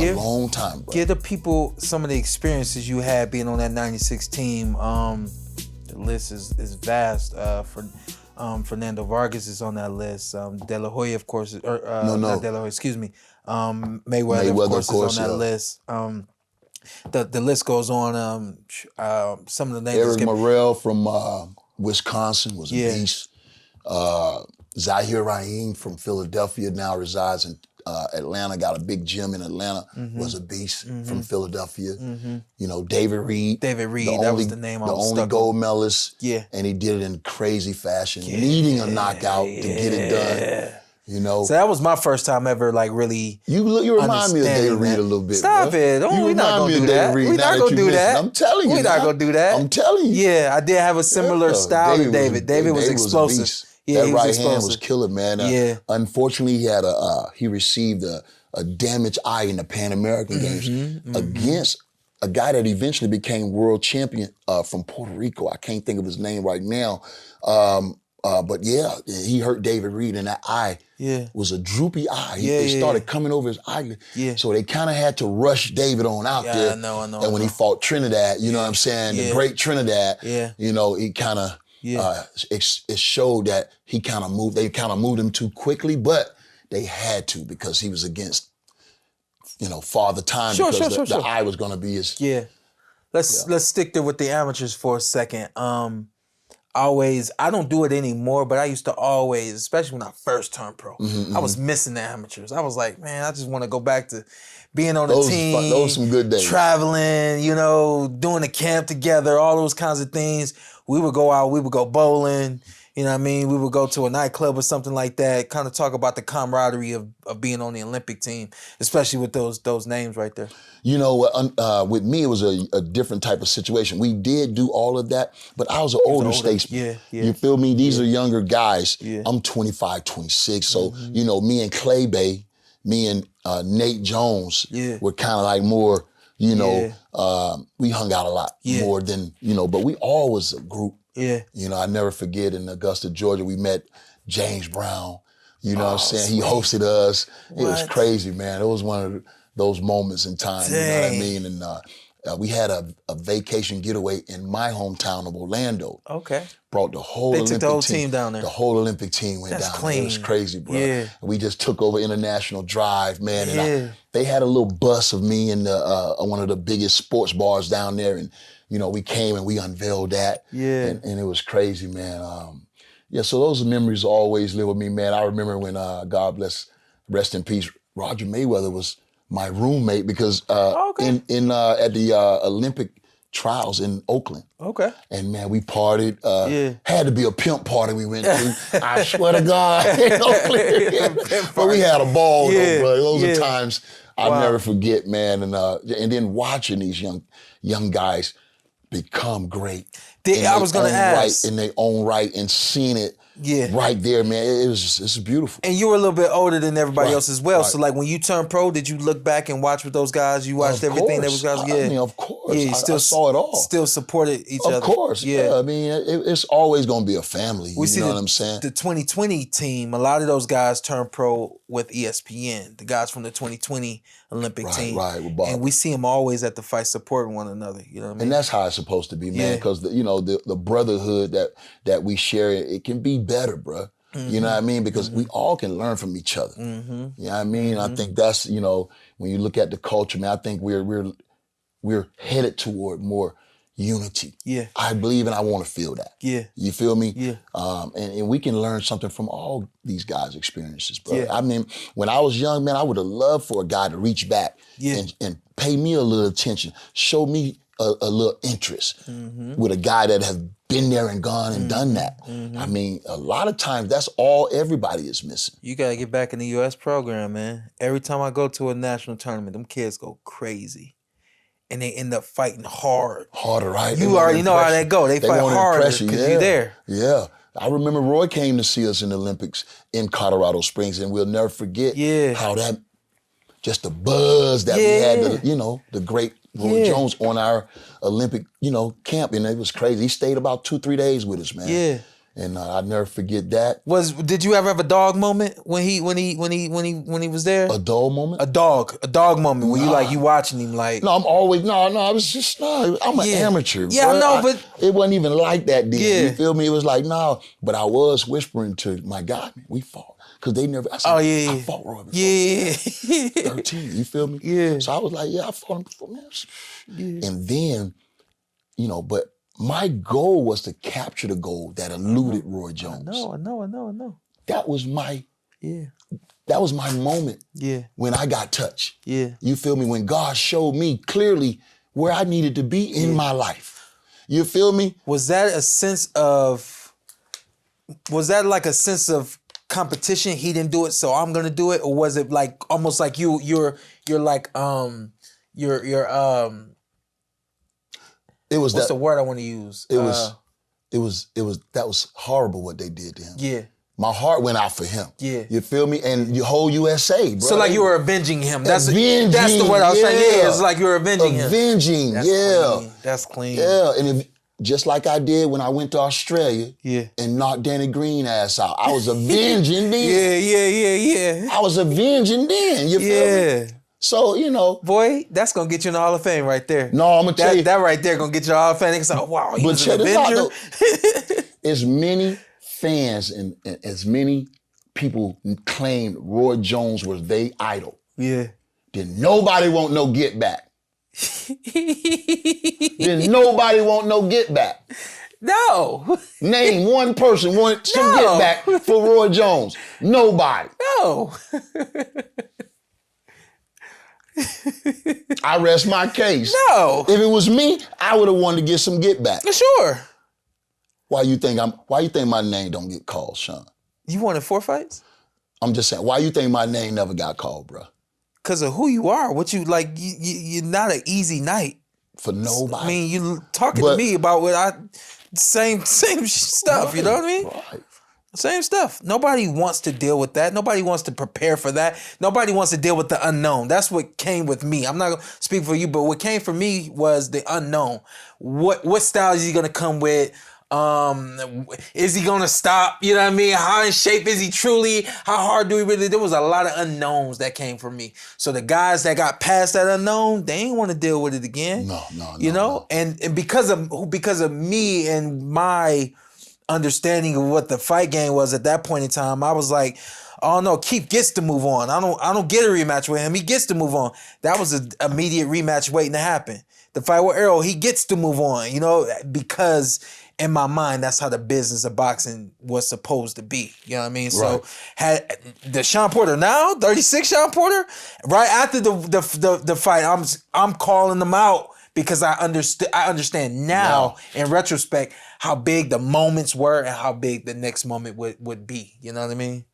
A long time, bro. Give the people some of the experiences you had being on that 96 team. The list is vast. Fernando Vargas is on that list. De La Hoya, of course, not De La Hoya, excuse me. Mayweather, of course, is on that list. The list goes on. Some of the names. Eric Morrell from Wisconsin was a beast. Zahir Rahim from Philadelphia now resides in Atlanta, got a big gym in Atlanta, was a beast from Philadelphia. You know, David Reed. That was the name I was The only gold medalist. Yeah. And he did it in crazy fashion, needing a knockout to get it done. You know. So that was my first time ever, like, really. You remind me of David Reed a little bit. Stop it. We're not going to do that. We're not going to do that. I'm telling you. We're not going to do that. I'm telling you. Yeah, I did have a similar style to David. David was explosive. Yeah, that right hand was killer, man. Unfortunately, he received a damaged eye in the Pan American Games against a guy that eventually became world champion from Puerto Rico. I can't think of his name right now. But yeah, he hurt David Reed, and that eye was a droopy eye. It started coming over his eye. So they kind of had to rush David on out there. I know. And when he fought Trinidad, you know what I'm saying? The great Trinidad, you know, he kind of, it showed that they kind of moved him too quickly, but they had to because he was against, you know, Father Time because the eye was going to be his. Yeah. Let's stick there with the amateurs for a second. I don't do it anymore, but I used to always, especially when I first turned pro, I was missing the amateurs. I was like, man, I just want to go back to being on the team. Those some good days. Traveling, you know, doing the camp together, all those kinds of things. We would go out, we would go bowling, you know what I mean? We would go to a nightclub or something like that, kind of talk about the camaraderie of being on the Olympic team, especially with those names right there. You know, with me, it was a different type of situation. We did do all of that, but I was an older statesman. You feel me? These are younger guys. I'm 25, 26. So, you know, me and Clay Bay, me and Nate Jones were kind of like more, you know, we hung out a lot more than, you know, but we all was a group. You know, I never forget in Augusta, Georgia, we met James Brown. You know what I'm saying? He hosted us. It was crazy, man. It was one of those moments in time, you know what I mean? And we had a vacation getaway in my hometown of Orlando. Okay. Brought the whole Olympic took the whole team down there. The whole Olympic team went down. Clean. It was crazy, bro. Yeah. We just took over International Drive, man. And they had a little bus of me in one of the biggest sports bars down there. And, you know, we came and we unveiled that. And it was crazy, man. So those memories always live with me, man. I remember when, God bless, rest in peace, Roger Mayweather was my roommate because at the Olympic trials in Oakland. Okay. And man, we partied. Had to be a pimp party we went to. I swear to God, in Oakland. But we had a ball though, bro. Those are times I'll never forget, man. And then watching these young guys become great. I was gonna ask. In their own right and seeing it right there, man. It's beautiful. And you were a little bit older than everybody else as well. So like when you turned pro, did you look back and watch with those guys? You watched everything that was guys? I mean, of course. Yeah, I saw it all. Still supported each other. Of course. Yeah. I mean, it's always gonna be a family. You know what I'm saying? The 2020 team, a lot of those guys turned pro with ESPN. The guys from the 2020 Olympic team. Right, with Bob. And we see them always at the fight supporting one another. You know what I mean? And that's how it's supposed to be, man. Because the brotherhood that we share, it can be better, bro. You know what I mean? Because we all can learn from each other. You know what I mean? I think that's, you know, when you look at the culture, man, I think we're headed toward more unity. I believe and I want to feel that. You feel me? And we can learn something from all these guys' experiences, bro. I mean, when I was young, man, I would have loved for a guy to reach back and pay me a little attention, show me a little interest with a guy that has been there and gone and done that. I mean, a lot of times that's all everybody is missing. You got to get back in the U.S. program, man. Every time I go to a national tournament, them kids go crazy. And they end up fighting hard. Harder, right? You already know how that go. They fight harder because you're there. Yeah. I remember Roy came to see us in the Olympics in Colorado Springs, and we'll never forget how that, just the buzz that we had, the great Roy Jones on our Olympic, camp, and it was crazy. He stayed about 2-3 days with us, man. And I'll never forget that. Did you ever have a dog moment when he was there? A dog moment? A dog moment where you watching him like. No, I'm always I was just I'm an amateur. Yeah, I know, but it wasn't even like that then. Yeah. You feel me? It was like but I was whispering to my guy, man, we fought. Cause they never I said, I fought Roy before. Yeah. 13, you feel me? Yeah. So I was like, I fought him before, man. Yeah. And then, but my goal was to capture the goal that eluded Roy Jones. I know. That was my moment when I got touched. Yeah. You feel me? When God showed me clearly where I needed to be in my life. You feel me? Was that like a sense of competition? He didn't do it, so I'm gonna do it? Or was it like almost like you're like it was what's the word I want to use? It was that was horrible what they did to him. Yeah. My heart went out for him. Yeah. You feel me? And the whole USA, bro. So like you were avenging him. That's the word I was saying. Yeah, it's like you were avenging him. Avenging, Clean. That's clean. Yeah, and just like I did when I went to Australia and knocked Danny Green ass out. I was avenging then. Yeah. I was avenging then. You feel me? So, boy, that's going to get you in the Hall of Fame right there. No, I'm going to tell you. That right there going to get you in the Hall of Fame. It's like, wow, he was an Avenger. As many fans and as many people claimed Roy Jones was their idol. Yeah. Then nobody want no get back. Then nobody want no get back. No. Name one person want some get back for Roy Jones. Nobody. No. I rest my case. No. If it was me, I would have wanted to get some get back. Sure. Why you think my name don't get called, Shawn? You wanted 4 fights? I'm just saying, why you think my name never got called, bro? Because of who you are. What you like, you're not an easy night. For nobody. I mean, you talking to me about same stuff, right, you know what I mean? Right. Same stuff. Nobody wants to deal with that. Nobody wants to prepare for that. Nobody wants to deal with the unknown. That's what came with me. I'm not going to speak for you, but what came for me was the unknown. What style is he going to come with? Is he going to stop? You know what I mean? How in shape is he truly? How hard do we really? There was a lot of unknowns that came for me. So the guys that got past that unknown, they ain't want to deal with it again. No. You know? And because of me and my understanding of what the fight game was at that point in time, I was like, oh no, Keith gets to move on. I don't get a rematch with him. He gets to move on. That was an immediate rematch waiting to happen. The fight with Errol, he gets to move on, because in my mind, that's how the business of boxing was supposed to be. You know what I mean? Right. So had the Shawn Porter now, 36 Shawn Porter, right after the fight, I'm calling them out because I understand now in retrospect how big the moments were and how big the next moment would be. You know what I mean?